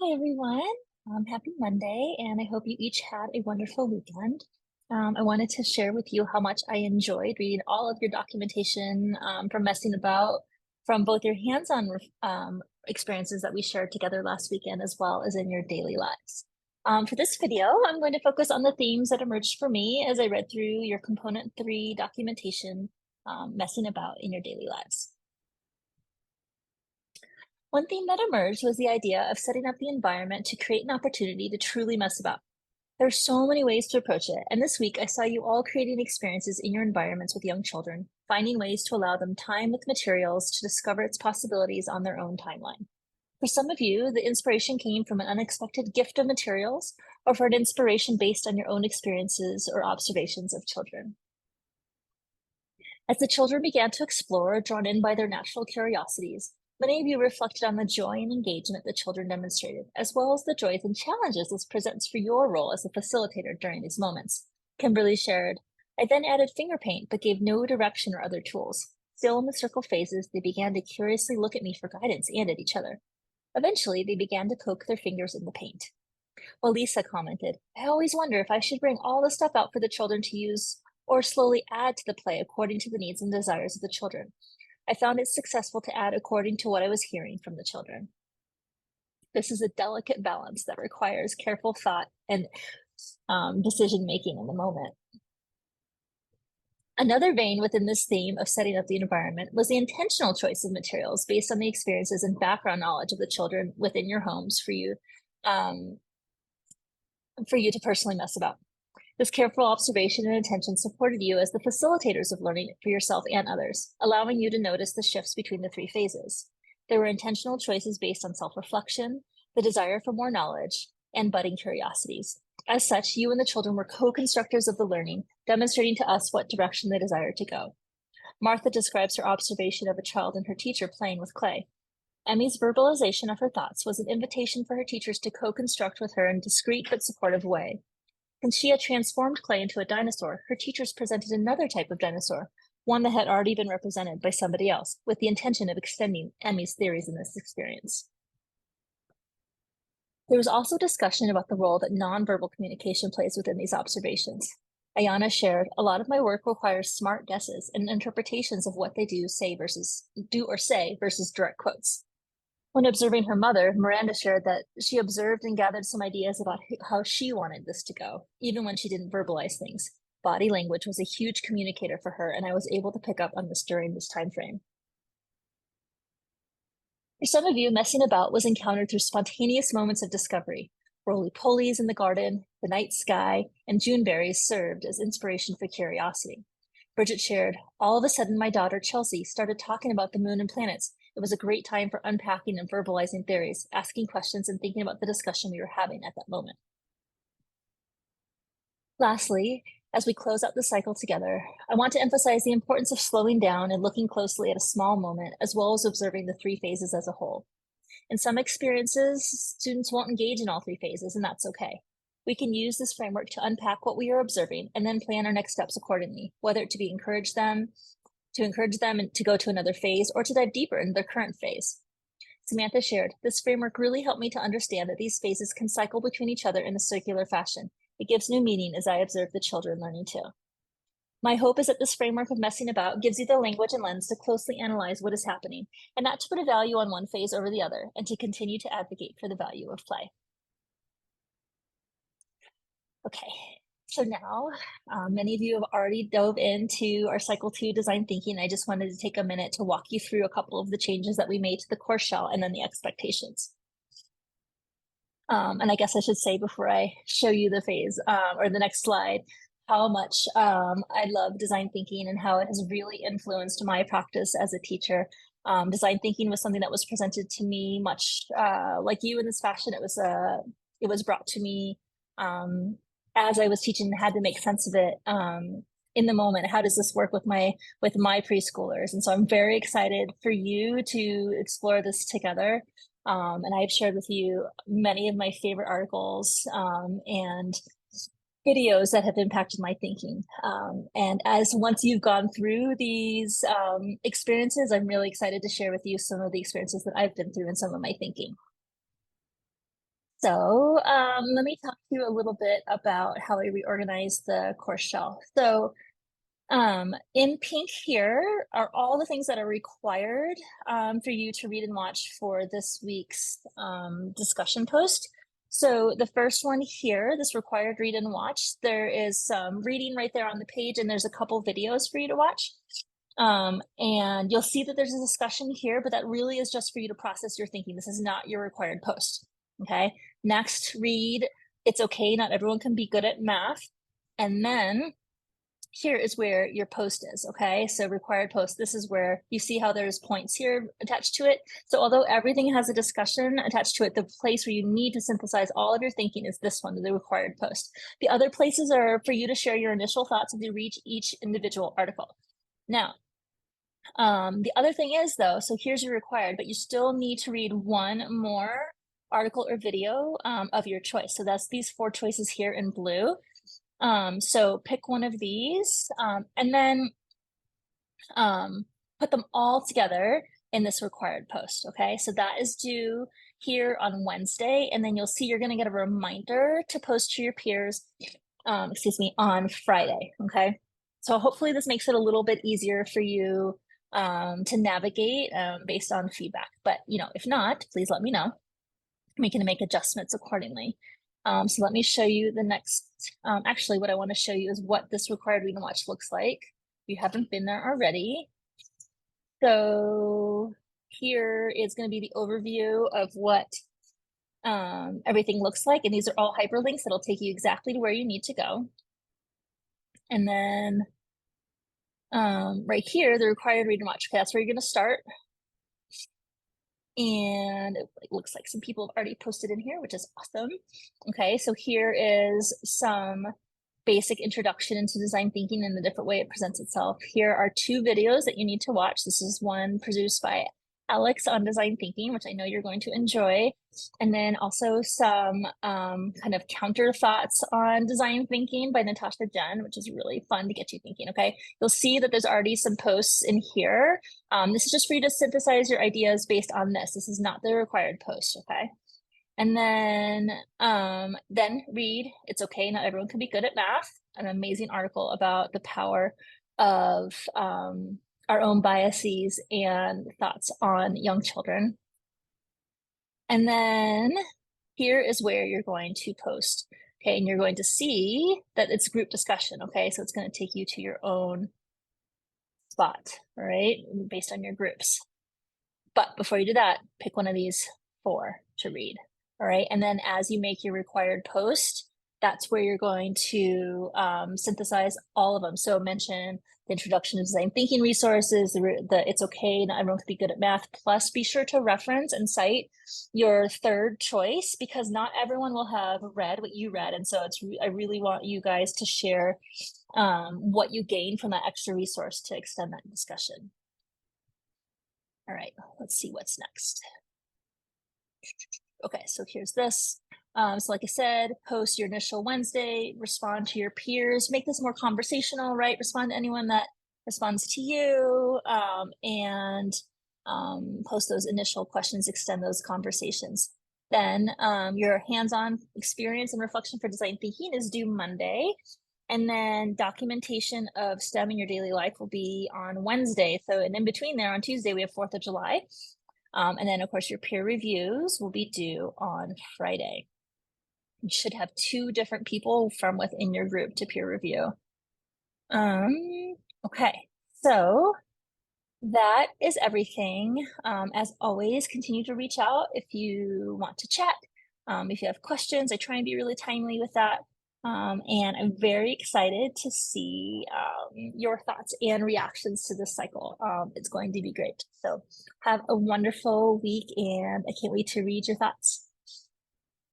Hi everyone. Happy Monday, and I hope you each had a wonderful weekend. I wanted to share with you how much I enjoyed reading all of your documentation from messing about, from both your hands-on experiences that we shared together last weekend, as well as in your daily lives. For this video, I'm going to focus on the themes that emerged for me as I read through your component 3 documentation, messing about in your daily lives. One theme that emerged was the idea of setting up the environment to create an opportunity to truly mess about. There are so many ways to approach it, and this week I saw you all creating experiences in your environments with young children, finding ways to allow them time with materials to discover its possibilities on their own timeline. For some of you, the inspiration came from an unexpected gift of materials, or for an inspiration based on your own experiences or observations of children. As the children began to explore, drawn in by their natural curiosities, many of you reflected on the joy and engagement the children demonstrated, as well as the joys and challenges this presents for your role as a facilitator during these moments. Kimberly shared, I then added finger paint, but gave no direction or other tools. Still in the circle phases, they began to curiously look at me for guidance and at each other. Eventually, they began to poke their fingers in the paint. Well, Lisa commented, I always wonder if I should bring all the stuff out for the children to use or slowly add to the play according to the needs and desires of the children. I found it successful to add according to what I was hearing from the children. This is a delicate balance that requires careful thought and decision making in the moment. Another vein within this theme of setting up the environment was the intentional choice of materials based on the experiences and background knowledge of the children within your homes um, for you to personally mess about. This careful observation and attention supported you as the facilitators of learning for yourself and others, allowing you to notice the shifts between the 3 phases. There were intentional choices based on self-reflection, the desire for more knowledge, and budding curiosities. As such, you and the children were co-constructors of the learning, demonstrating to us what direction they desired to go. Martha describes her observation of a child and her teacher playing with clay. Emmy's verbalization of her thoughts was an invitation for her teachers to co-construct with her in a discreet but supportive way. Since she had transformed clay into a dinosaur, her teachers presented another type of dinosaur, one that had already been represented by somebody else, with the intention of extending Emmy's theories in this experience. There was also discussion about the role that nonverbal communication plays within these observations. Ayana shared, a lot of my work requires smart guesses and interpretations of what they do or say versus direct quotes. When observing her mother, Miranda shared that she observed and gathered some ideas about how she wanted this to go, even when she didn't verbalize things. Body language was a huge communicator for her, and I was able to pick up on this during this time frame. For some of you, messing about was encountered through spontaneous moments of discovery. Roly-polies in the garden, the night sky, and Juneberries served as inspiration for curiosity. Bridget shared, all of a sudden my daughter Chelsea started talking about the moon and planets. It was a great time for unpacking and verbalizing theories, asking questions, and thinking about the discussion we were having at that moment. Lastly, as we close out the cycle together, I want to emphasize the importance of slowing down and looking closely at a small moment, as well as observing the 3 phases as a whole. In some experiences, students won't engage in all 3 phases, and that's okay. We can use this framework to unpack what we are observing and then plan our next steps accordingly, whether to encourage them to go to another phase or to dive deeper into their current phase. Samantha shared, this framework really helped me to understand that these phases can cycle between each other in a circular fashion. It gives new meaning as I observe the children learning too. My hope is that this framework of messing about gives you the language and lens to closely analyze what is happening and not to put a value on one phase over the other, and to continue to advocate for the value of play. Okay, so now many of you have already dove into our Cycle 2 design thinking. I just wanted to take a minute to walk you through a couple of the changes that we made to the course shell and then the expectations. And I guess I should say before I show you the phase or the next slide, how much I love design thinking and how it has really influenced my practice as a teacher. Design thinking was something that was presented to me much like you in this fashion. It was brought to me as I was teaching and had to make sense of it in the moment. How does this work with my preschoolers? And so I'm very excited for you to explore this together. And I've shared with you many of my favorite articles and videos that have impacted my thinking. And as once you've gone through these experiences, I'm really excited to share with you some of the experiences that I've been through and some of my thinking. So let me talk to you a little bit about how I reorganize the course shelf. So in pink here are all the things that are required for you to read and watch for this week's discussion post. So the first one here, this required read and watch, there is some reading right there on the page, and there's a couple videos for you to watch. And you'll see that there's a discussion here, but that really is just for you to process your thinking. This is not your required post. Okay. Next, read It's Okay, Not Everyone Can Be Good at Math. And then here is where your post is, okay? So required post, this is where you see how there's points here attached to it. So although everything has a discussion attached to it, the place where you need to synthesize all of your thinking is this one, the required post. The other places are for you to share your initial thoughts as you read each individual article. Now, the other thing is though, so here's your required, but you still need to read one more article or video of your choice. So that's these 4 choices here in blue. So pick one of these and then put them all together in this required post, okay? So that is due here on Wednesday, and then you'll see you're gonna get a reminder to post to your peers, on Friday, okay? So hopefully this makes it a little bit easier for you to navigate based on feedback. But, if not, please let me know. We can make adjustments accordingly. So let me show you the next, actually what I want to show you is what this required read and watch looks like. If you haven't been there already. So here is going to be the overview of what everything looks like. And these are all hyperlinks that'll take you exactly to where you need to go. And then right here, the required read and watch. Okay, that's where you're going to start. And it looks like some people have already posted in here, which is awesome. Okay, so here is some basic introduction into design thinking and the different way it presents itself. Here are 2 videos that you need to watch. This is one produced by Alex on design thinking, which I know you're going to enjoy. And then also some kind of counter thoughts on design thinking by Natasha Jen, which is really fun to get you thinking, okay? You'll see that there's already some posts in here. This is just for you to synthesize your ideas based on this. This is not the required post, okay? And then read It's Okay, Not Everyone Can Be Good at Math, an amazing article about the power of our own biases and thoughts on young children. And then here is where you're going to post, okay? And you're going to see that it's group discussion, okay? So it's going to take you to your own spot, all right? Based on your groups. But before you do that, pick one of these 4 to read. All right. And then as you make your required post, that's where you're going to synthesize all of them. So mention the introduction to design thinking resources, the It's Okay, Not Everyone Can Be Good at Math, plus be sure to reference and cite your 3rd choice because not everyone will have read what you read. And so I really want you guys to share what you gained from that extra resource to extend that discussion. All right, let's see what's next. Okay, so here's this. So like I said, post your initial Wednesday, respond to your peers, make this more conversational, right? Respond to anyone that responds to you and post those initial questions, extend those conversations. Then your hands-on experience and reflection for design thinking is due Monday. And then documentation of STEM in your daily life will be on Wednesday. So, and in between there on Tuesday, we have 4th of July. And then of course your peer reviews will be due on Friday. You should have 2 different people from within your group to peer review. Okay, so that is everything. As always, continue to reach out if you want to chat. If you have questions, I try and be really timely with that. And I'm very excited to see your thoughts and reactions to this cycle. It's going to be great. So have a wonderful week and I can't wait to read your thoughts.